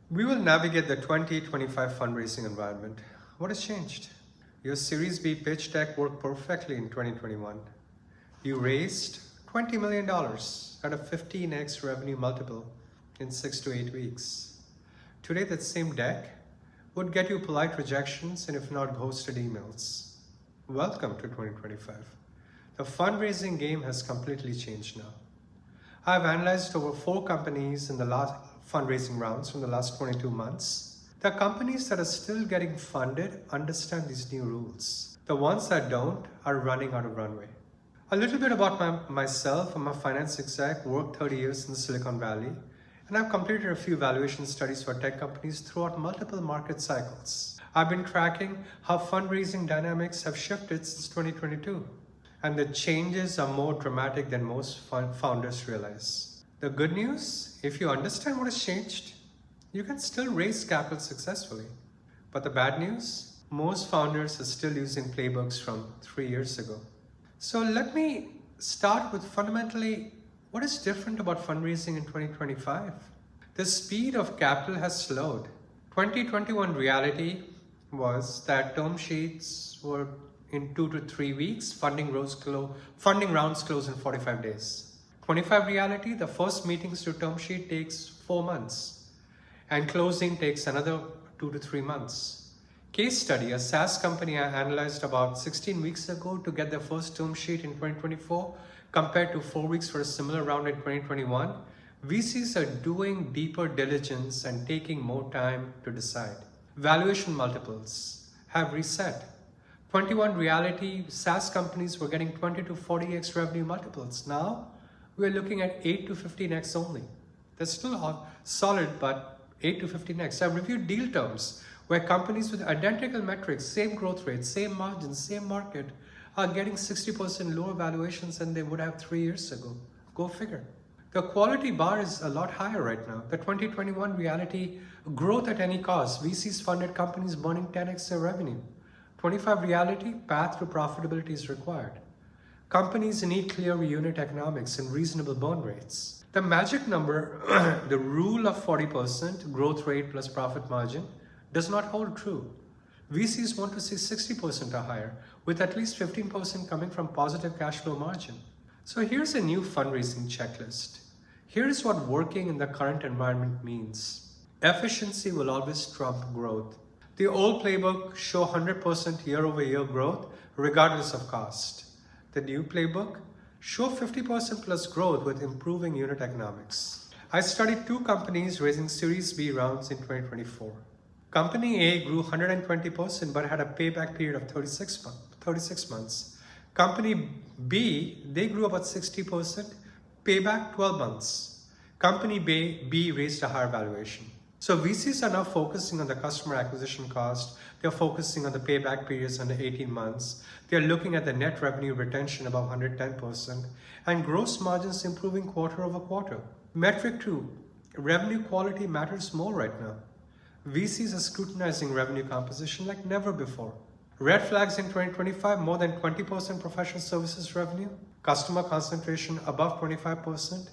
We will navigate the 2025 fundraising environment. What has changed? Your Series B pitch deck worked perfectly in 2021. You raised $20 million at a 15x revenue multiple in 6 to 8 weeks. Today, that same deck would get you polite rejections and if not ghosted emails. Welcome to 2025. The fundraising game has completely changed now. I've analyzed over 4 companies in the last fundraising rounds from the last 22 months. The companies that are still getting funded understand these new rules. The ones that don't are running out of runway. A little bit about myself. I'm a finance exec, worked 30 years in Silicon Valley, and I've completed a few valuation studies for tech companies throughout multiple market cycles. I've been tracking how fundraising dynamics have shifted since 2022. And the changes are more dramatic than most founders realize. The good news, if you understand what has changed, you can still raise capital successfully. But the bad news, most founders are still using playbooks from 3 years ago. So let me start with fundamentally, what is different about fundraising in 2025? The speed of capital has slowed. 2021 reality was that term sheets were in 2 to 3 weeks, funding rounds close in 45 days. 25 reality, the first meetings to term sheet takes 4 months and closing takes another 2 to 3 months. Case study, a SaaS company I analyzed about 16 weeks ago to get their first term sheet in 2024 compared to 4 weeks for a similar round in 2021. VCs are doing deeper diligence and taking more time to decide. Valuation multiples have reset. 21 reality, SaaS companies were getting 20 to 40x revenue multiples. Now we're looking at 8 to 15x only. That's still solid, but 8 to 15x. I've reviewed deal terms where companies with identical metrics, same growth rate, same margins, same market are getting 60% lower valuations than they would have 3 years ago. Go figure. The quality bar is a lot higher right now. The 2021 reality, growth at any cost, VCs funded companies burning 10x their revenue. 25 reality, path to profitability is required. Companies need clear unit economics and reasonable burn rates. The magic number, the rule of 40% growth rate plus profit margin, does not hold true. VCs want to see 60% or higher, with at least 15% coming from positive cash flow margin. So here's a new fundraising checklist. Here is what working in the current environment means. Efficiency will always trump growth. The old playbook show 100% year-over-year growth regardless of cost. The new playbook show 50% plus growth with improving unit economics. I studied 2 companies raising Series B rounds in 2024. Company A grew 120% but had a payback period of 36 months. Company B, they grew about 60%, payback 12 months. Company B raised a higher valuation. So VCs are now focusing on the customer acquisition cost. They're focusing on the payback periods under 18 months. They're looking at the net revenue retention above 110% and gross margins improving quarter over quarter. Metric 2, revenue quality matters more right now. VCs are scrutinizing revenue composition like never before. Red flags in 2025, more than 20% professional services revenue, customer concentration above 25%,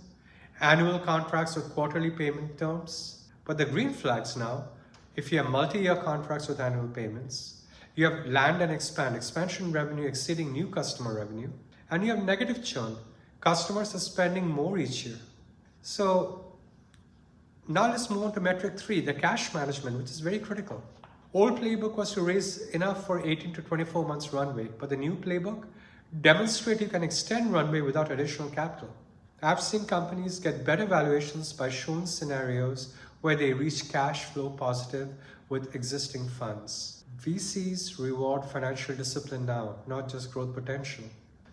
annual contracts with quarterly payment terms. But the green flags now, if you have multi-year contracts with annual payments, you have land and expansion revenue exceeding new customer revenue, and you have negative churn. Customers are spending more each year. So now let's move on to metric 3, the cash management, which is very critical. Old playbook was to raise enough for 18 to 24 months runway, but the new playbook demonstrates you can extend runway without additional capital. I've seen companies get better valuations by showing scenarios where they reach cash flow positive with existing funds. VCs reward financial discipline now, not just growth potential.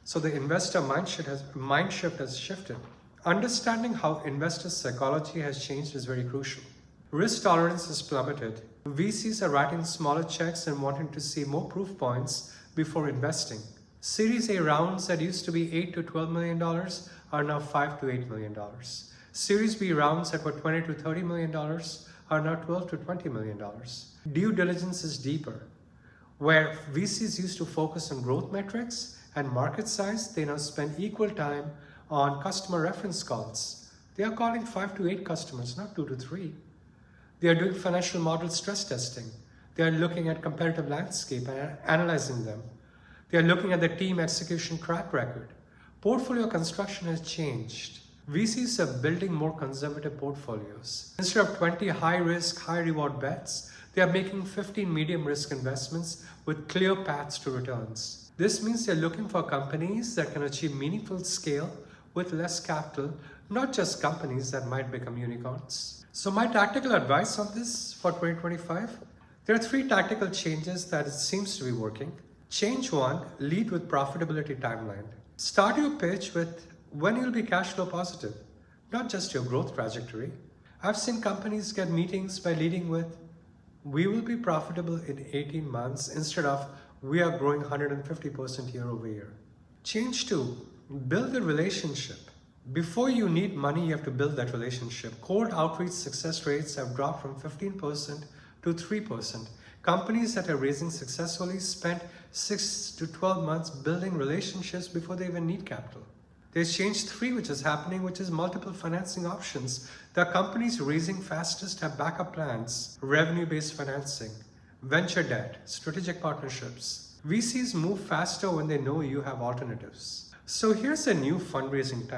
So the investor mind shift has shifted. Understanding how investor psychology has changed is very crucial. Risk tolerance has plummeted. VCs are writing smaller checks and wanting to see more proof points before investing. Series A rounds that used to be $8 to $12 million are now $5 to $8 million. Series B rounds that were $20 to $30 million are now $12 to $20 million. Due diligence is deeper. Where VCs used to focus on growth metrics and market size, they now spend equal time on customer reference calls. They are calling 5 to 8 customers, not 2 to 3. They are doing financial model stress testing. They are looking at competitive landscape and analyzing them. They are looking at the team execution track record. Portfolio construction has changed. VCs are building more conservative portfolios. Instead of 20 high-risk, high-reward bets, they are making 15 medium-risk investments with clear paths to returns. This means they're looking for companies that can achieve meaningful scale with less capital, not just companies that might become unicorns. So my tactical advice on this for 2025, there are 3 tactical changes that it seems to be working. Change 1, lead with profitability timeline. Start your pitch with when you'll be cash flow positive, not just your growth trajectory. I've seen companies get meetings by leading with, we will be profitable in 18 months instead of we are growing 150% year over year. Change 2, build the relationship. Before you need money, you have to build that relationship. Cold outreach success rates have dropped from 15% to 3%. Companies that are raising successfully spent 6 to 12 months building relationships before they even need capital. There's change 3 which is happening, which is multiple financing options. The companies raising fastest have backup plans, revenue-based financing, venture debt, strategic partnerships. VCs move faster when they know you have alternatives. So here's a new fundraising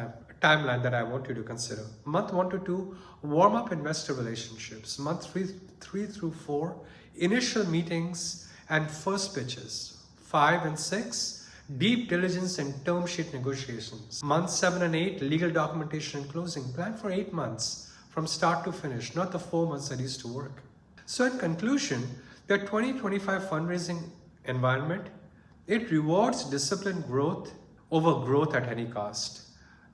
timeline that I want you to consider. Month 1 to 2, warm up investor relationships. Month 3 through 4, initial meetings and first pitches. 5 and 6, deep diligence and term sheet negotiations. Months 7 and 8, legal documentation and closing. Plan for 8 months from start to finish, not the 4 months that used to work. So in conclusion, the 2025 fundraising environment, it rewards disciplined growth over growth at any cost.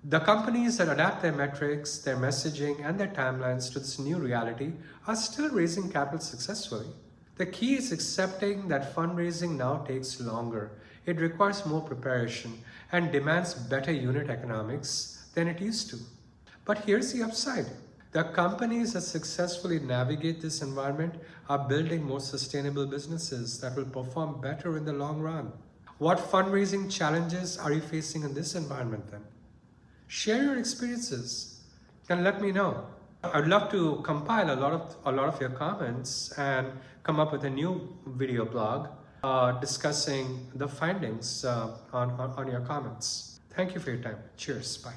The companies that adapt their metrics, their messaging, and their timelines to this new reality are still raising capital successfully. The key is accepting that fundraising now takes longer. It requires more preparation and demands better unit economics than it used to. But here's the upside. The companies that successfully navigate this environment are building more sustainable businesses that will perform better in the long run. What fundraising challenges are you facing in this environment then? Share your experiences and let me know. I'd love to compile a lot of your comments and come up with a new video blog discussing the findings on your comments. Thank you for your time. Cheers. Bye.